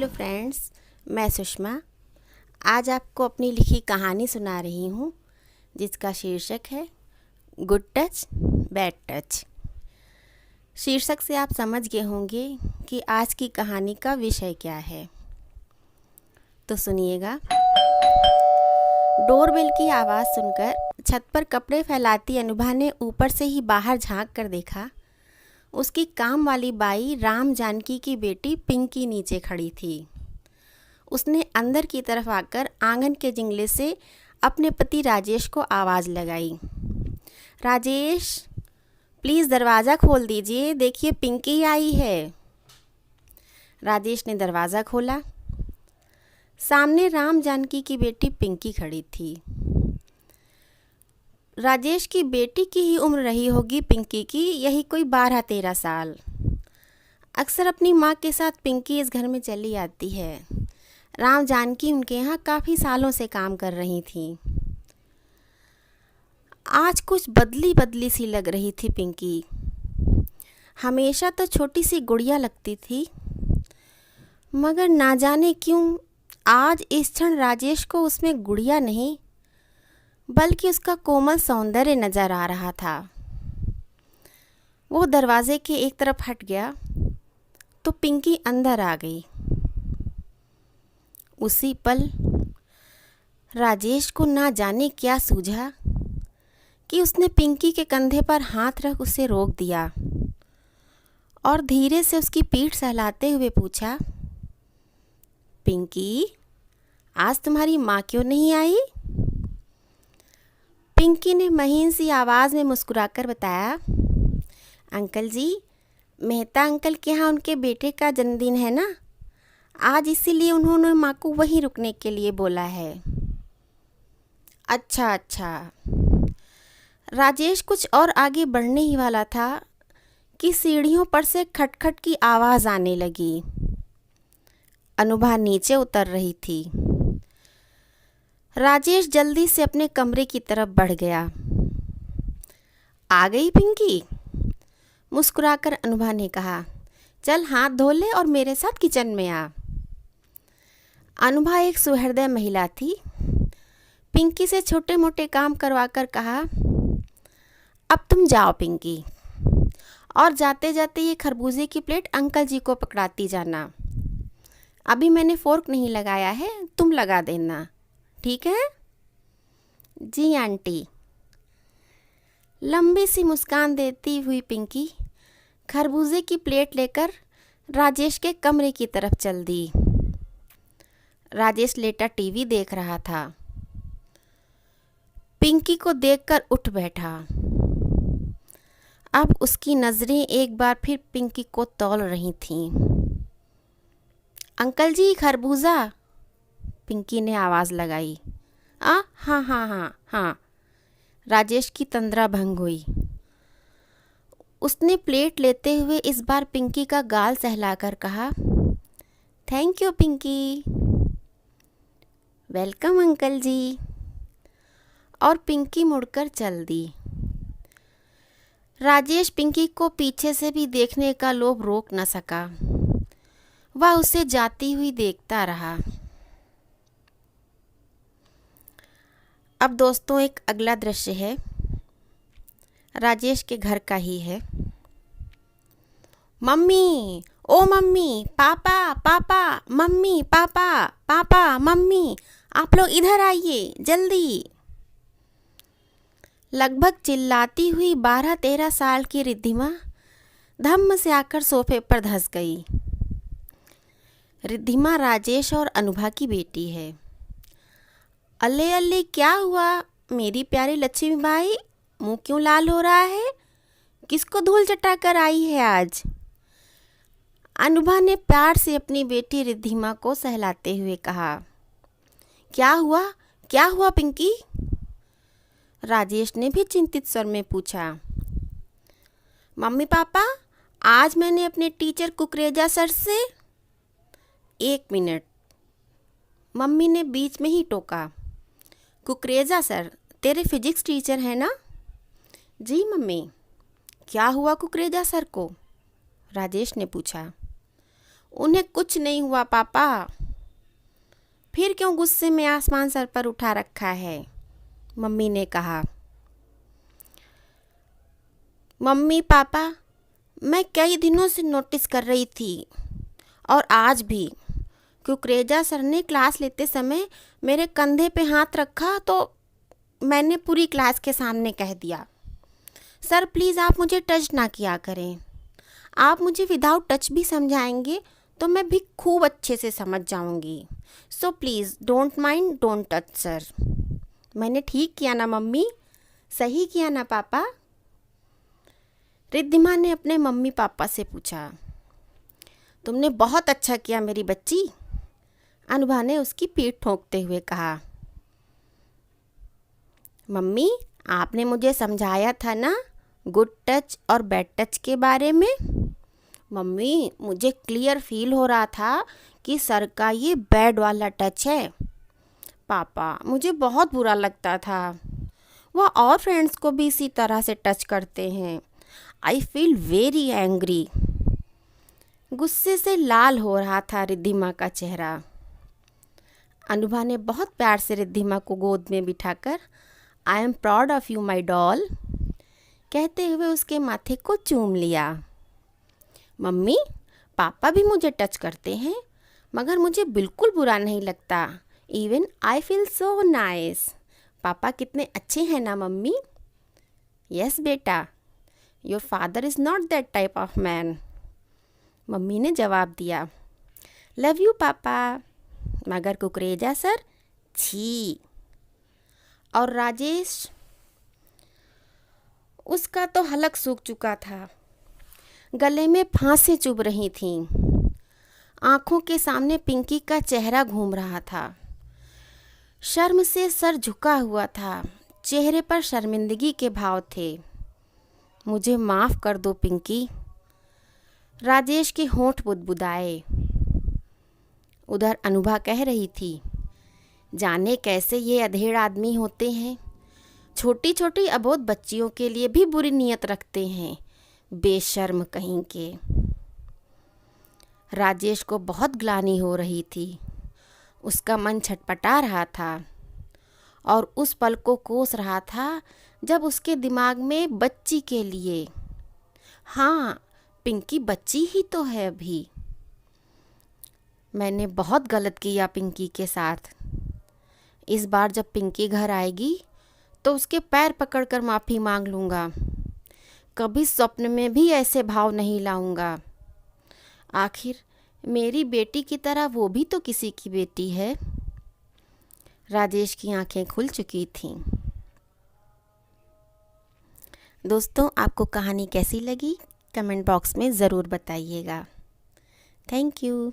Hello friends, मैं सुषमा आज आपको अपनी लिखी कहानी सुना रही हूँ जिसका शीर्षक है गुड टच बैड टच। शीर्षक से आप समझ गए होंगे कि आज की कहानी का विषय क्या है, तो सुनिएगा। डोरबेल की आवाज़ सुनकर छत पर कपड़े फैलाती अनुभा ने ऊपर से ही बाहर झांक कर देखा। उसकी काम वाली बाई राम जानकी की बेटी पिंकी नीचे खड़ी थी। उसने अंदर की तरफ आकर आंगन के जिंगले से अपने पति राजेश को आवाज़ लगाई। राजेश, प्लीज़ दरवाज़ा खोल दीजिए, देखिए पिंकी आई है। राजेश ने दरवाज़ा खोला। सामने राम जानकी की बेटी पिंकी खड़ी थी। राजेश की बेटी की ही उम्र रही होगी पिंकी की, यही कोई 12-13 साल। अक्सर अपनी माँ के साथ पिंकी इस घर में चली आती है। राम जानकी उनके यहाँ काफ़ी सालों से काम कर रही थी। आज कुछ बदली बदली सी लग रही थी पिंकी। हमेशा तो छोटी सी गुड़िया लगती थी, मगर ना जाने क्यों आज इस क्षण राजेश को उसमें गुड़िया नहीं बल्कि उसका कोमल सौंदर्य नज़र आ रहा था। वो दरवाजे के एक तरफ हट गया तो पिंकी अंदर आ गई। उसी पल राजेश को ना जाने क्या सूझा कि उसने पिंकी के कंधे पर हाथ रख उसे रोक दिया और धीरे से उसकी पीठ सहलाते हुए पूछा, पिंकी, आज तुम्हारी माँ क्यों नहीं आई? पिंकी ने महीन सी आवाज़ में मुस्कुराकर बताया, अंकल जी, मेहता अंकल के यहाँ उनके बेटे का जन्मदिन है ना, आज इसीलिए उन्होंने माँ को वहीं रुकने के लिए बोला है। अच्छा अच्छा। राजेश कुछ और आगे बढ़ने ही वाला था कि सीढ़ियों पर से खटखट की आवाज़ आने लगी। अनुभा नीचे उतर रही थी। राजेश जल्दी से अपने कमरे की तरफ बढ़ गया। आ गई पिंकी? मुस्कुराकर अनुभा ने कहा, चल हाथ धो ले और मेरे साथ किचन में आ। अनुभा एक सुहृदय महिला थी। पिंकी से छोटे मोटे काम करवाकर कहा, अब तुम जाओ पिंकी, और जाते जाते ये खरबूजे की प्लेट अंकल जी को पकड़ाती जाना। अभी मैंने फोर्क नहीं लगाया है, तुम लगा देना, ठीक है? जी आंटी। लंबी सी मुस्कान देती हुई पिंकी खरबूजे की प्लेट लेकर राजेश के कमरे की तरफ चल दी। राजेश लेटा टीवी देख रहा था। पिंकी को देखकर उठ बैठा। अब उसकी नज़रें एक बार फिर पिंकी को तौल रही थीं। अंकल जी, खरबूजा, पिंकी ने आवाज़ लगाई। हाँ हाँ हाँ हाँ। राजेश की तंद्रा भंग हुई। उसने प्लेट लेते हुए इस बार पिंकी का गाल सहलाकर कहा, thank you Pinky. Welcome uncle ji. और पिंकी मुड़कर चल दी। राजेश पिंकी को पीछे से भी देखने का लोभ रोक न सका। वह उसे जाती हुई देखता रहा। अब दोस्तों एक अगला दृश्य है, राजेश के घर का ही है। मम्मी, ओ मम्मी, पापा पापा, मम्मी पापा, पापा मम्मी, आप लोग इधर आइए जल्दी। लगभग चिल्लाती हुई 12-13 साल की रिद्धिमा धम्म से आकर सोफे पर धंस गई। रिद्धिमा राजेश और अनुभा की बेटी है। अल्ले अल्ले, क्या हुआ मेरी प्यारी लक्ष्मी बाई, मुँह क्यों लाल हो रहा है? किसको धूल चटा कर आई है आज? अनुभा ने प्यार से अपनी बेटी रिद्धिमा को सहलाते हुए कहा। क्या हुआ पिंकी? राजेश ने भी चिंतित स्वर में पूछा। मम्मी पापा, आज मैंने अपने टीचर कुकरेजा सर से। एक मिनट, मम्मी ने बीच में ही टोका। कुकरेजा सर तेरे फिजिक्स टीचर हैं ना? जी मम्मी। क्या हुआ कुकरेजा सर को? राजेश ने पूछा। उन्हें कुछ नहीं हुआ पापा। फिर क्यों गुस्से में आसमान सर पर उठा रखा है? मम्मी ने कहा। मम्मी पापा, मैं कई दिनों से नोटिस कर रही थी और आज भी कुकरेजा सर ने क्लास लेते समय मेरे कंधे पे हाथ रखा तो मैंने पूरी क्लास के सामने कह दिया, सर प्लीज़ आप मुझे टच ना किया करें। आप मुझे विदाउट टच भी समझाएंगे तो मैं भी खूब अच्छे से समझ जाऊंगी। So please don't mind, don't touch sir. मैंने ठीक किया ना मम्मी? सही किया ना पापा? रिद्धिमा ने अपने मम्मी पापा से पूछा। तुमने बहुत अच्छा किया मेरी बच्ची, अनुभा ने उसकी पीठ ठोंकते हुए कहा। मम्मी, आपने मुझे समझाया था ना गुड टच और बैड टच के बारे में। मम्मी, मुझे क्लियर फील हो रहा था कि सर का ये बैड वाला टच है। पापा, मुझे बहुत बुरा लगता था। वह और फ्रेंड्स को भी इसी तरह से टच करते हैं। I feel very angry. गुस्से से लाल हो रहा था रिद्धिमा का चेहरा। अनुभा ने बहुत प्यार से रिद्धिमा को गोद में बिठाकर I am proud of you my doll कहते हुए उसके माथे को चूम लिया। मम्मी, पापा भी मुझे टच करते हैं मगर मुझे बिल्कुल बुरा नहीं लगता। Even I feel so nice. पापा कितने अच्छे हैं ना मम्मी? यस बेटा, your father is not that type of man, mummy ने जवाब दिया। लव यू पापा। मगर कुकरेजा सर, छी। और राजेश, उसका तो हलक सूख चुका था, गले में फांसें चुभ रही थीं, आंखों के सामने पिंकी का चेहरा घूम रहा था, शर्म से सर झुका हुआ था, चेहरे पर शर्मिंदगी के भाव थे। मुझे माफ़ कर दो पिंकी। राजेश के होंठ बुदबुदाए। उधर अनुभा कह रही थी, जाने कैसे ये अधेड़ आदमी होते हैं, छोटी छोटी अबोध बच्चियों के लिए भी बुरी नीयत रखते हैं, बेशर्म कहीं के। राजेश को बहुत ग्लानि हो रही थी, उसका मन छटपटा रहा था और उस पल को कोस रहा था जब उसके दिमाग में बच्ची के लिए, हाँ पिंकी बच्ची ही तो है अभी। मैंने बहुत गलत किया पिंकी के साथ। इस बार जब पिंकी घर आएगी तो उसके पैर पकड़कर माफ़ी मांग लूँगा। कभी स्वप्न में भी ऐसे भाव नहीं लाऊंगा। आखिर मेरी बेटी की तरह वो भी तो किसी की बेटी है। राजेश की आंखें खुल चुकी थीं। दोस्तों, आपको कहानी कैसी लगी कमेंट बॉक्स में ज़रूर बताइएगा। Thank you.